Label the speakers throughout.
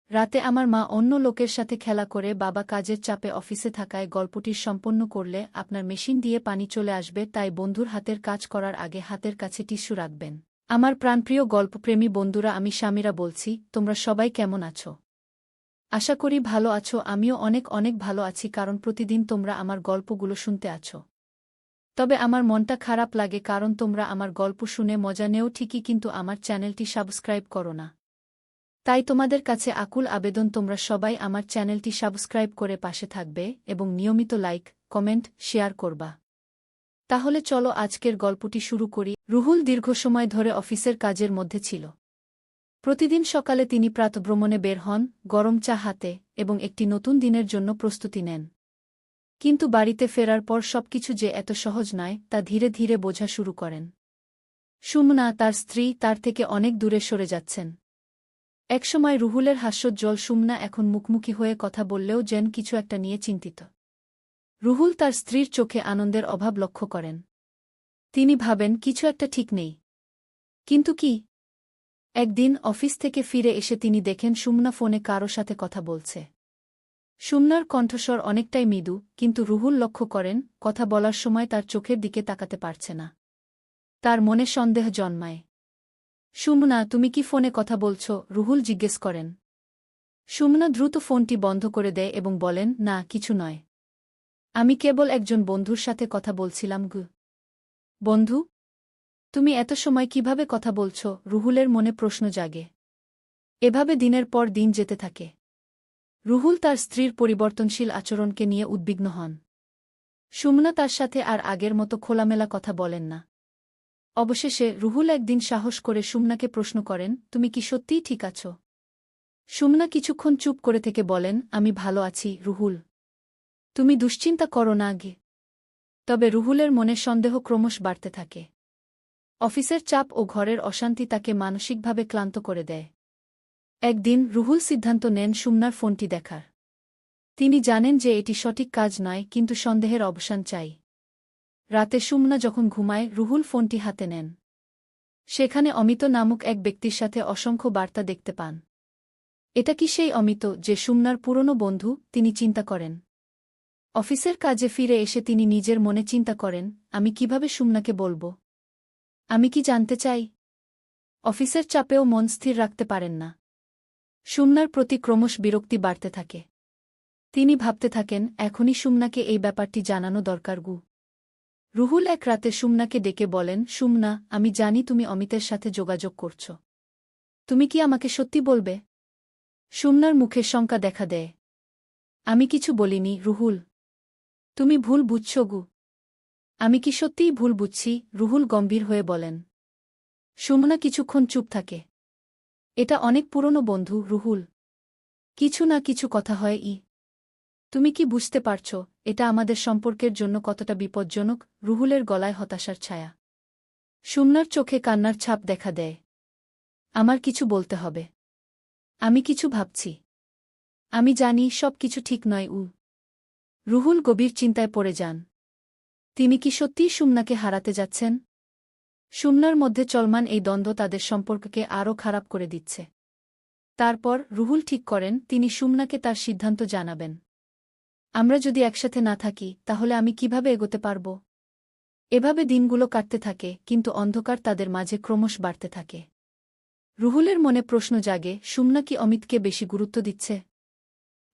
Speaker 1: রাতে আমার মা অন্য লোকের সাথে খেলা করে বাবা কাজের চাপে অফিসে থাকায় গল্পটি সম্পন্ন করলে আপনার মেশিন দিয়ে পানি চলে আসবে, তাই বন্ধুর হাতের কাজ করার আগে হাতের কাছে টিস্যু রাখবেন। আমার প্রাণপ্রিয় গল্পপ্রেমী বন্ধুরা, আমি শামিরা বলছি, তোমরা সবাই কেমন আছো? আশা করি ভালো আছো। আমিও অনেক অনেক ভালো আছি, কারণ প্রতিদিন তোমরা আমার গল্পগুলো শুনতে আছো। তবে আমার মনটা খারাপ লাগে, কারণ তোমরা আমার গল্প শুনে মজা নেও ঠিকই, কিন্তু আমার চ্যানেলটি সাবস্ক্রাইব করো না। তাই তোমাদের কাছে আকুল আবেদন, তোমরা সবাই আমার চ্যানেলটি সাবস্ক্রাইব করে পাশে থাকবে এবং নিয়মিত লাইক, কমেন্ট, শেয়ার করবা। তাহলে চলো আজকের গল্পটি শুরু করি। রুহুল দীর্ঘ সময় ধরে অফিসের কাজের মধ্যে ছিল। প্রতিদিন সকালে তিনি প্রাতভ্রমণে বের হন, গরম চা হাতে, এবং একটি নতুন দিনের জন্য প্রস্তুতি নেন। কিন্তু বাড়িতে ফেরার পর সবকিছু যে এত সহজ নয় তা ধীরে ধীরে বোঝা শুরু করেন। সুমনা, তার স্ত্রী, তার থেকে অনেক দূরে সরে যাচ্ছেন। একসময় রুহুলের হাস্যোজ্জ্বল সুমনা এখন মুখোমুখি হয়ে কথা বললেও যেন কিছু একটা নিয়ে চিন্তিত। রুহুল তার স্ত্রীর চোখে আনন্দের অভাব লক্ষ্য করেন। তিনি ভাবেন কিছু একটা ঠিক নেই। কিন্তু কি? একদিন অফিস থেকে ফিরে এসে তিনি দেখেন সুমনা ফোনে কারো সাথে কথা বলছে। সুমনার কণ্ঠস্বর অনেকটাই মৃদু, কিন্তু রুহুল লক্ষ্য করেন কথা বলার সময় তার চোখের দিকে তাকাতে পারছে না। তার মনে সন্দেহ জন্মায়। সুমনা, তুমি কি ফোনে কথা বলছ? রুহুল জিজ্ঞেস করেন। সুমনা দ্রুত ফোনটি বন্ধ করে দেয় এবং বলেন, না, কিছু নয়। আমি কেবল একজন বন্ধুর সাথে কথা বলছিলাম। বন্ধু? তুমি এত সময় কিভাবে কথা বলছ? রুহুলের মনে প্রশ্ন জাগে। এভাবে দিনের পর দিন যেতে থাকে। রুহুল তার স্ত্রীর পরিবর্তনশীল আচরণকে নিয়ে উদ্বিগ্ন হন। সুমনা তার সাথে আর আগের মতো খোলামেলা কথা বলেন না। অবশেষে রুহুল একদিন সাহস করে সুমনাকে প্রশ্ন করেন, তুমি কি সত্যিই ঠিক আছো? সুমনা কিছুক্ষণ চুপ করে থেকে বলেন, আমি ভালো আছি রুহুল। তুমি দুশ্চিন্তা করো না গে। তবে রুহুলের মনে সন্দেহ ক্রমশ বাড়তে থাকে। অফিসের চাপ ও ঘরের অশান্তি তাকে মানসিকভাবে ক্লান্ত করে দেয়। একদিন রুহুল সিদ্ধান্ত নেন সুমনার ফোনটি দেখার। তিনি জানেন যে এটি সঠিক কাজ নয়, কিন্তু সন্দেহের অবসান চাই। রাতে সুমনা যখন ঘুমায়, রুহুল ফোনটি হাতে নেন। সেখানে অমিত নামক এক ব্যক্তির সাথে অসংখ্য বার্তা দেখতে পান। এটা কি সেই অমিত যে সুমনার পুরনো বন্ধু? তিনি চিন্তা করেন। অফিসের কাজে ফিরে এসে তিনি নিজের মনে চিন্তা করেন, আমি কিভাবে সুমনাকে বলবো? আমি কি জানতে চাই? অফিসের চাপেও মন স্থির রাখতে পারেন না। সুমনার প্রতি ক্রমশ বিরক্তি বাড়তে থাকে। তিনি ভাবতে থাকেন, এখনই সুমনাকে এই ব্যাপারটি জানানো দরকার। রুহুল এক রাতে সুমনাকে ডেকে বলেন, সুমনা, আমি জানি তুমি অমিতের সাথে যোগাযোগ করছ। তুমি কি আমাকে সত্যি বলবে? সুমনার মুখে শঙ্কা দেখা দেয়। আমি কিছু বলিনি রুহুল। তুমি ভুল বুঝছ। আমি কি সত্যিই ভুল বুঝছি? রুহুল গম্ভীর হয়ে বলেন। সুমনা কিছুক্ষণ চুপ থাকে। এটা অনেক পুরনো বন্ধু রুহুল। কিছু না কিছু কথা হয়। তুমি কি বুঝতে পারছ এটা আমাদের সম্পর্কের জন্য কতটা বিপজ্জনক? রুহুলের গলায় হতাশার ছায়া। সুমনার চোখে কান্নার ছাপ দেখা দেয়। আমার কিছু বলতে হবে। আমি কিছু ভাবছি। আমি জানি সব কিছু ঠিক নয়। রুহুল গভীর চিন্তায় পড়ে যান। তিনি কি সত্যিই সুমনাকে হারাতে যাচ্ছেন? সুমনার মধ্যে চলমান এই দ্বন্দ্ব তাদের সম্পর্ককে আরও খারাপ করে দিচ্ছে। তারপর রুহুল ঠিক করেন তিনি সুমনাকে তার সিদ্ধান্ত জানাবেন। আমরা যদি একসাথে না থাকি, তাহলে আমি কিভাবে এগোতে পারব? এভাবে দিনগুলো কাটতে থাকে, কিন্তু অন্ধকার তাদের মাঝে ক্রমশ বাড়তে থাকে। রুহুলের মনে প্রশ্ন জাগে, সুমনা কি অমিতকে বেশি গুরুত্ব দিচ্ছে?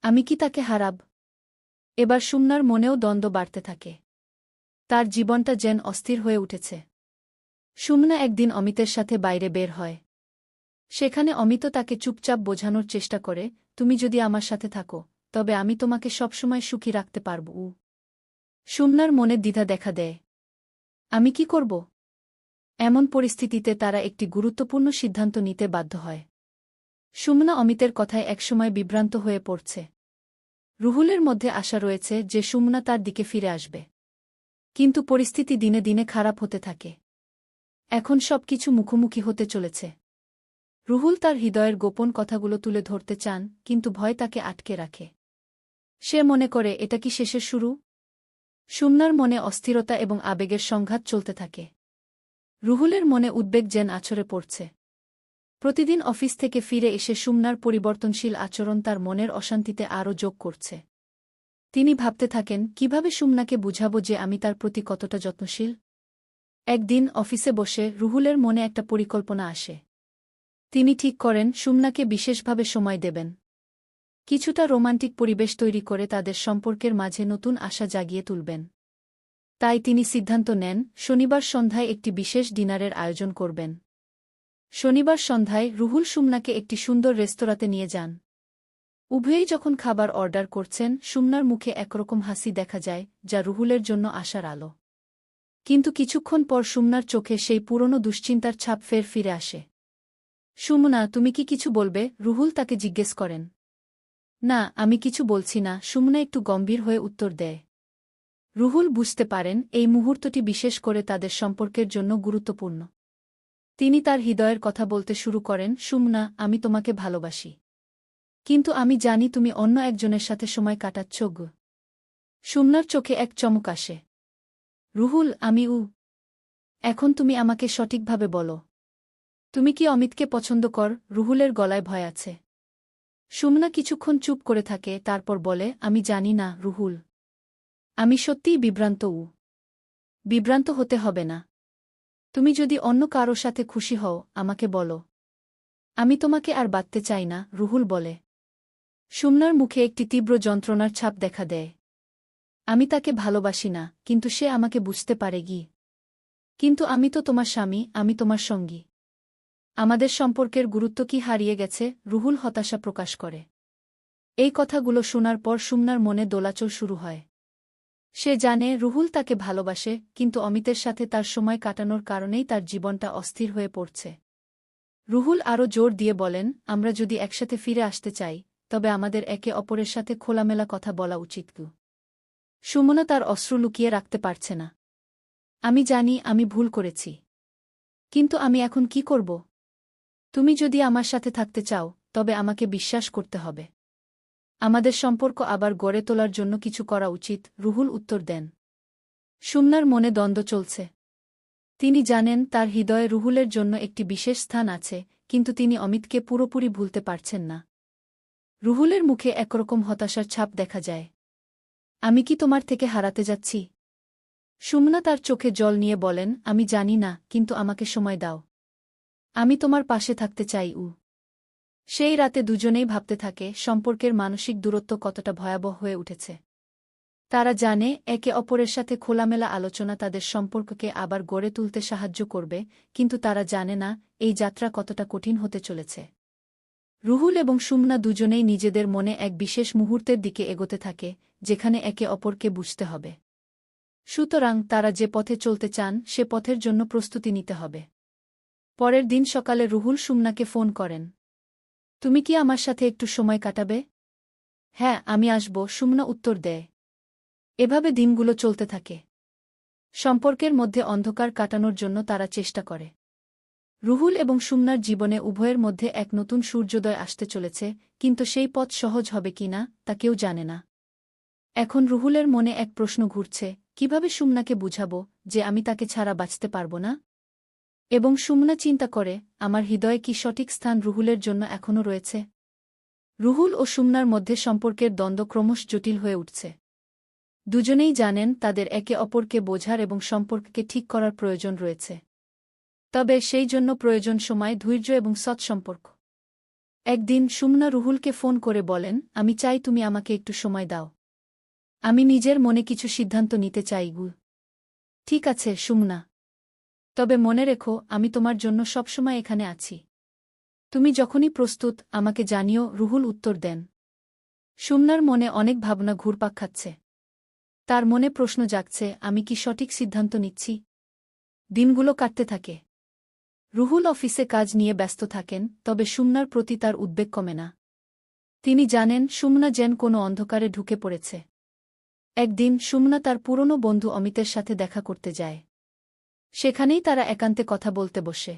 Speaker 1: আমি কি তাকে হারাব? এবার সুমনার মনেও দ্বন্দ্ব বাড়তে থাকে। তার জীবনটা যেন অস্থির হয়ে উঠেছে। সুমনা একদিন অমিতের সাথে বাইরে বের হয়। সেখানে অমিত তাকে চুপচাপ বোঝানোর চেষ্টা করে, তুমি যদি আমার সাথে থাকো, তবে আমি তোমাকে সবসময় সুখী রাখতে পারব। সুমনার মনে দ্বিধা দেখা দেয়। আমি কি করব? এমন পরিস্থিতিতে তারা একটি গুরুত্বপূর্ণ সিদ্ধান্ত নিতে বাধ্য হয়। সুমনা অমিতের কথায় একসময় বিভ্রান্ত হয়ে পড়ছে। রুহুলের মধ্যে আশা রয়েছে যে সুমনা তার দিকে ফিরে আসবে। কিন্তু পরিস্থিতি দিনে দিনে খারাপ হতে থাকে। এখন সবকিছু মুখোমুখি হতে চলেছে। রুহুল তার হৃদয়ের গোপন কথাগুলো তুলে ধরতে চান, কিন্তু ভয় তাকে আটকে রাখে। সে মনে করে এটা কি শেষের শুরু? সুমনার মনে অস্থিরতা এবং আবেগের সংঘাত চলতে থাকে। রুহুলের মনে উদ্বেগ যেন আছড়ে পড়ছে। প্রতিদিন অফিস থেকে ফিরে এসে সুমনার পরিবর্তনশীল আচরণ তার মনের অশান্তিতে আরও যোগ করছে। তিনি ভাবতে থাকেন, কিভাবে সুমনাকে বুঝাবো যে আমি তার প্রতি কতটা যত্নশীল। একদিন অফিসে বসে রুহুলের মনে একটা পরিকল্পনা আসে। তিনি ঠিক করেন সুমনাকে বিশেষভাবে সময় দেবেন। কিছুটা রোমান্টিক পরিবেশ তৈরি করে তাদের সম্পর্কের মাঝে নতুন আশা জাগিয়ে তুলবেন। তাই তিনি সিদ্ধান্ত নেন শনিবার সন্ধ্যায় একটি বিশেষ ডিনারের আয়োজন করবেন। শনিবার সন্ধ্যায় রুহুল সুমনাকে একটি সুন্দর রেস্তোরাঁতে নিয়ে যান। উভয়েই যখন খাবার অর্ডার করছেন সুমনার মুখে একরকম হাসি দেখা যায়, যা রুহুলের জন্য আশার আলো। কিন্তু কিছুক্ষণ পর সুমনার চোখে সেই পুরনো দুশ্চিন্তার ছাপ ফের ফিরে আসে। সুমনা, তুমি কি কিছু বলবে? রুহুল তাকে জিজ্ঞেস করেন। না, আমি কিছু বলছি না, সুমনা একটু গম্ভীর হয়ে উত্তর দেয়। রুহুল বুঝতে পারেন এই মুহূর্তটি বিশেষ করে তাদের সম্পর্কের জন্য গুরুত্বপূর্ণ। তিনি তার হৃদয়ের কথা বলতে শুরু করেন, সুমনা, আমি তোমাকে ভালোবাসি। কিন্তু আমি জানি তুমি অন্য একজনের সাথে সময় কাটাচ্ছ। সুমনার চোখে এক চমক আসে। রুহুল, এখন তুমি আমাকে সঠিকভাবে বলো। তুমি কি অমিতকে পছন্দ কর? রুহুলের গলায় ভয় আছে। সুমনা কিছুক্ষণ চুপ করে থাকে, তারপর বলে, আমি জানি না রুহুল। আমি সত্যিই বিভ্রান্ত। বিভ্রান্ত হতে হবে না। তুমি যদি অন্য কারো সাথে খুশি হও আমাকে বলো। আমি তোমাকে আর বাঁধতে চাই না, রুহুল বলে। সুমনার মুখে একটি তীব্র যন্ত্রণার ছাপ দেখা দেয়। আমি তাকে ভালোবাসি না, কিন্তু সে আমাকে বুঝতে পারে। কিন্তু আমি তো তোমার স্বামী, আমি তোমার সঙ্গী। আমাদের সম্পর্কের গুরুত্ব কি হারিয়ে গেছে? রুহুল হতাশা প্রকাশ করে। এই কথাগুলো শোনার পর সুমনার মনে দোলাচল শুরু হয়। সে জানে রুহুল তাকে ভালোবাসে, কিন্তু অমিতের সাথে তার সময় কাটানোর কারণেই তার জীবনটা অস্থির হয়ে পড়ছে। রুহুল আরও জোর দিয়ে বলেন, আমরা যদি একসাথে ফিরে আসতে চাই তবে আমাদের একে অপরের সাথে খোলামেলা কথা বলা উচিত। সুমনা তার অশ্রু লুকিয়ে রাখতে পারছে না। আমি জানি আমি ভুল করেছি। কিন্তু আমি এখন কি করব? তুমি যদি আমার সাথে থাকতে চাও তবে আমাকে বিশ্বাস করতে হবে। আমাদের সম্পর্ক আবার গড়ে তোলার জন্য কিছু করা উচিত, রুহুল উত্তর দেন। সুমনার মনে দ্বন্দ্ব চলছে। তিনি জানেন তার হৃদয়ে রুহুলের জন্য একটি বিশেষ স্থান আছে, কিন্তু তিনি অমিতকে পুরোপুরি ভুলতে পারছেন না। রুহুলের মুখে একরকম হতাশার ছাপ দেখা যায়। আমি কি তোমার থেকে হারাতে যাচ্ছি? সুমনা তার চোখে জল নিয়ে বলেন, আমি জানি না, কিন্তু আমাকে সময় দাও। আমি তোমার পাশে থাকতে চাই। সেই রাতে দুজনেই ভাবতে থাকে সম্পর্কের মানসিক দূরত্ব কতটা ভয়াবহ হয়ে উঠেছে। তারা জানে একে অপরের সাথে খোলামেলা আলোচনা তাদের সম্পর্ককে আবার গড়ে তুলতে সাহায্য করবে, কিন্তু তারা জানে না এই যাত্রা কতটা কঠিন হতে চলেছে। রুহুল এবং সুমনা দুজনেই নিজেদের মনে এক বিশেষ মুহূর্তের দিকে এগোতে থাকে, যেখানে একে অপরকে বুঝতে হবে। সুতরাং তারা যে পথে চলতে চান সে পথের জন্য প্রস্তুতি নিতে হবে। পরের দিন সকালে রুহুল সুমনাকে ফোন করেন। তুমি কি আমার সাথে একটু সময় কাটাবে? হ্যাঁ, আমি আসব, সুমনা উত্তর দেয়। এভাবে দিনগুলো চলতে থাকে। সম্পর্কের মধ্যে অন্ধকার কাটানোর জন্য তারা চেষ্টা করে। রুহুল এবং সুমনার জীবনে উভয়ের মধ্যে এক নতুন সূর্যোদয় আসতে চলেছে, কিন্তু সেই পথ সহজ হবে কিনা তা কেউ জানে না। এখন রুহুলের মনে এক প্রশ্ন ঘুরছে, কিভাবে সুমনাকে বুঝাব যে আমি তাকে ছাড়া বাঁচতে পারব না? এবং সুমনা চিন্তা করে, আমার হৃদয়ে কি সঠিক স্থান রুহুলের জন্য এখনও রয়েছে? রুহুল ও সুমনার মধ্যে সম্পর্কের দ্বন্দ্ব ক্রমশ জটিল হয়ে উঠছে। দুজনেই জানেন তাদের একে অপরকে বোঝার এবং সম্পর্ককে ঠিক করার প্রয়োজন রয়েছে। তবে সেই জন্য প্রয়োজন সময়, ধৈর্য এবং সৎসম্পর্ক। একদিন সুমনা রুহুলকে ফোন করে বলেন, আমি চাই তুমি আমাকে একটু সময় দাও। আমি নিজের মনে কিছু সিদ্ধান্ত নিতে চাই। ঠিক আছে সুমনা। তবে মনে রেখো আমি তোমার জন্য সবসময় এখানে আছি। তুমি যখনই প্রস্তুত আমাকে জানিও, রুহুল উত্তর দেন। সুমনার মনে অনেক ভাবনা ঘুরপাক খাচ্ছে। তার মনে প্রশ্ন জাগছে, আমি কি সঠিক সিদ্ধান্ত নিচ্ছি? দিনগুলো কাটতে থাকে। রুহুল অফিসে কাজ নিয়ে ব্যস্ত থাকেন, তবে সুমনার প্রতি তার উদ্বেগ কমে না। তিনি জানেন সুমনা যেন কোনো অন্ধকারে ঢুকে পড়েছে। একদিন সুমনা তার পুরনো বন্ধু অমিতের সাথে দেখা করতে যায়। সেখানেই তারা একান্তে কথা বলতে বসে।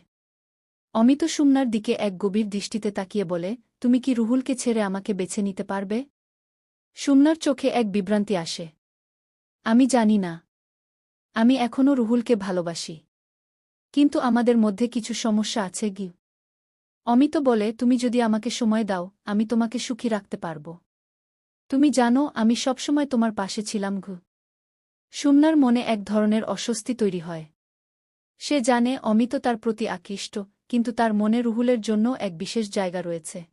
Speaker 1: অমিত সুমনার দিকে এক গভীর দৃষ্টিতে তাকিয়ে বলে, তুমি কি রুহুলকে ছেড়ে আমাকে বেছে নিতে পারবে? সুমনার চোখে এক বিভ্রান্তি আসে। আমি জানি না। আমি এখনও রুহুলকে ভালোবাসি। কিন্তু আমাদের মধ্যে কিছু সমস্যা আছে। অমিত বলে, তুমি যদি আমাকে সময় দাও আমি তোমাকে সুখী রাখতে পারব। তুমি জানো আমি সবসময় তোমার পাশে ছিলাম। সুমনার মনে এক ধরনের অস্বস্তি তৈরি হয়। সে জানে অমিত তার প্রতি আকৃষ্ট, কিন্তু তার মনে রুহুলের জন্য এক বিশেষ জায়গা রয়েছে।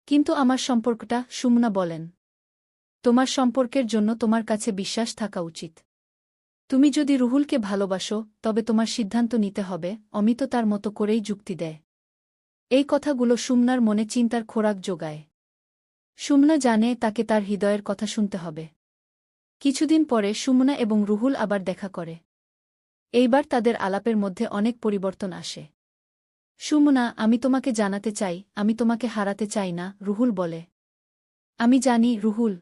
Speaker 1: কিন্তু আমার সম্পর্কটা, সুমনা বলেন, তোমার সম্পর্কের জন্য তোমার কাছে বিশ্বাস থাকা উচিত। তুমি যদি রুহুলকে ভালোবাসো তবে তোমার সিদ্ধান্ত নিতে হবে। অমিত তার মতো করেই যুক্তি দেয়। এই কথাগুলো সুমনার মনে চিন্তার খোরাক জোগায়। সুমনা জানে তাকে তার হৃদয়ের কথা শুনতে হবে। কিছুদিন পরে সুমনা এবং রুহুল আবার দেখা করে। এইবার তাদের আলাপের মধ্যে অনেক পরিবর্তন আসে। সুমনা, আমি তোমাকে জানাতে চাই আমি তোমাকে হারাতে চাই না, রুহুল বলে। আমি জানি রুহুল,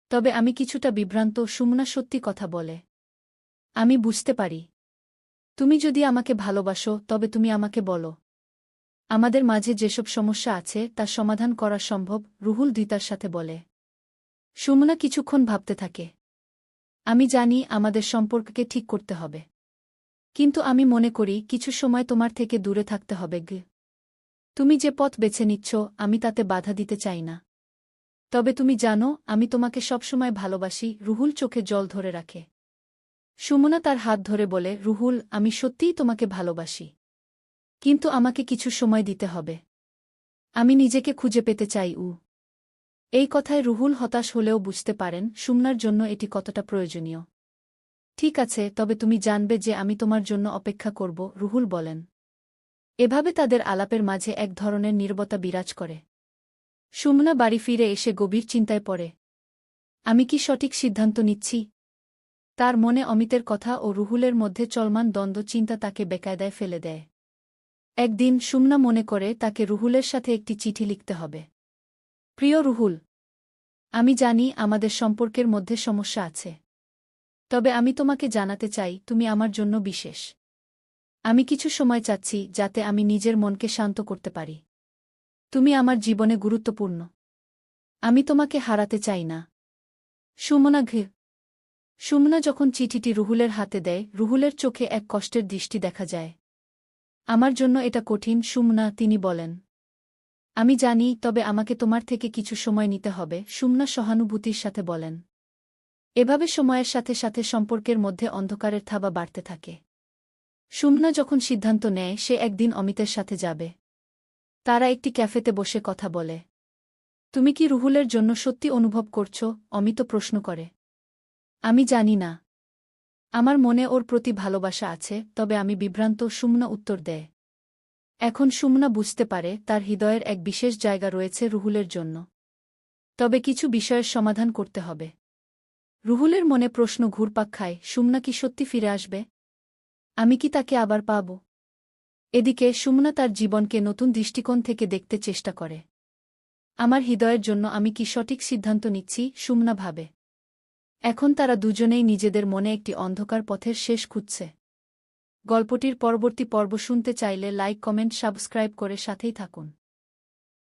Speaker 1: তবে আমি কিছুটা বিভ্রান্ত। সুমনা সত্যি কথা বলে। আমি বুঝতে পারি। তুমি যদি আমাকে ভালোবাসো তবে তুমি আমাকে বলো। আমাদের মাঝে যেসব সমস্যা আছে তা সমাধান করা সম্ভব, রুহুল দ্বিতার সাথে বলে। সুমনা কিছুক্ষণ ভাবতে থাকে। আমি জানি আমাদের সম্পর্ককে ঠিক করতে হবে। কিন্তু আমি মনে করি কিছু সময় তোমার থেকে দূরে থাকতে হবে। তুমি যে পথ বেছে নিচ্ছ আমি তাতে বাধা দিতে চাই না। তবে তুমি জানো আমি তোমাকে সবসময় ভালোবাসি। রুহুল চোখে জল ধরে রাখে। সুমনা তার হাত ধরে বলে, রুহুল, আমি সত্যিই তোমাকে ভালোবাসি। কিন্তু আমাকে কিছু সময় দিতে হবে। আমি নিজেকে খুঁজে পেতে চাই। এই কথায় রুহুল হতাশ হলেও বুঝতে পারেন সুমনার জন্য এটি কতটা প্রয়োজনীয়। ঠিক আছে, তবে তুমি জানবে যে আমি তোমার জন্য অপেক্ষা করব, রুহুল বলেন। এভাবে তাদের আলাপের মাঝে এক ধরনের নীরবতা বিরাজ করে। সুমনা বাড়ি ফিরে এসে গভীর চিন্তায় পড়ে। আমি কি সঠিক সিদ্ধান্ত নিচ্ছি? তার মনে অমিতের কথা ও রুহুলের মধ্যে চলমান দ্বন্দ্ব চিন্তা তাকে বেকায়দায় ফেলে দেয়। একদিন সুমনা মনে করে তাকে রুহুলের সাথে একটি চিঠি লিখতে হবে। প্রিয় রুহুল, আমি জানি আমাদের সম্পর্কের মধ্যে সমস্যা আছে। তবে আমি তোমাকে জানাতে চাই তুমি আমার জন্য বিশেষ। আমি কিছু সময় চাচ্ছি যাতে আমি নিজের মনকে শান্ত করতে পারি। তুমি আমার জীবনে গুরুত্বপূর্ণ। আমি তোমাকে হারাতে চাই না। সুমনা। সুমনা যখন চিঠিটি রুহুলের হাতে দেয় রুহুলের চোখে এক কষ্টের দৃষ্টি দেখা যায়। আমার জন্য এটা কঠিন সুমনা, তিনি বলেন। আমি জানি, তবে আমাকে তোমার থেকে কিছু সময় নিতে হবে, সুমনা সহানুভূতির সাথে বলেন। এভাবে সময়ের সাথে সাথে সম্পর্কের মধ্যে অন্ধকারের থাবা বাড়তে থাকে। সুমনা যখন সিদ্ধান্ত নেয় সে একদিন অমিতের সাথে যাবে। তারা একটি ক্যাফেতে বসে কথা বলে। তুমি কি রুহুলের জন্য সত্যি অনুভব করছ? অমিত প্রশ্ন করে। আমি জানি না। আমার মনে ওর প্রতি ভালোবাসা আছে, তবে আমি বিভ্রান্ত, সুমনা উত্তর দেয়। এখন সুমনা বুঝতে পারে তার হৃদয়ের এক বিশেষ জায়গা রয়েছে রুহুলের জন্য। তবে কিছু বিষয়ের সমাধান করতে হবে। রুহুলের মনে প্রশ্ন ঘুরপাক খায়, সুমনা কি সত্যি ফিরে আসবে? আমি কি তাকে আবার পাব? এদিকে সুমনা তার জীবনকে নতুন দৃষ্টিকোণ থেকে দেখতে চেষ্টা করে। আমার হৃদয়ের জন্য আমি কি সঠিক সিদ্ধান্ত নিচ্ছি, সুমনা ভাবে। এখন তারা দুজনেই নিজেদের মনে একটি অন্ধকার পথের শেষ খুঁজছে। গল্পটির পরবর্তী পর্ব শুনতে চাইলে লাইক, কমেন্ট, সাবস্ক্রাইব করে সাথেই থাকুন।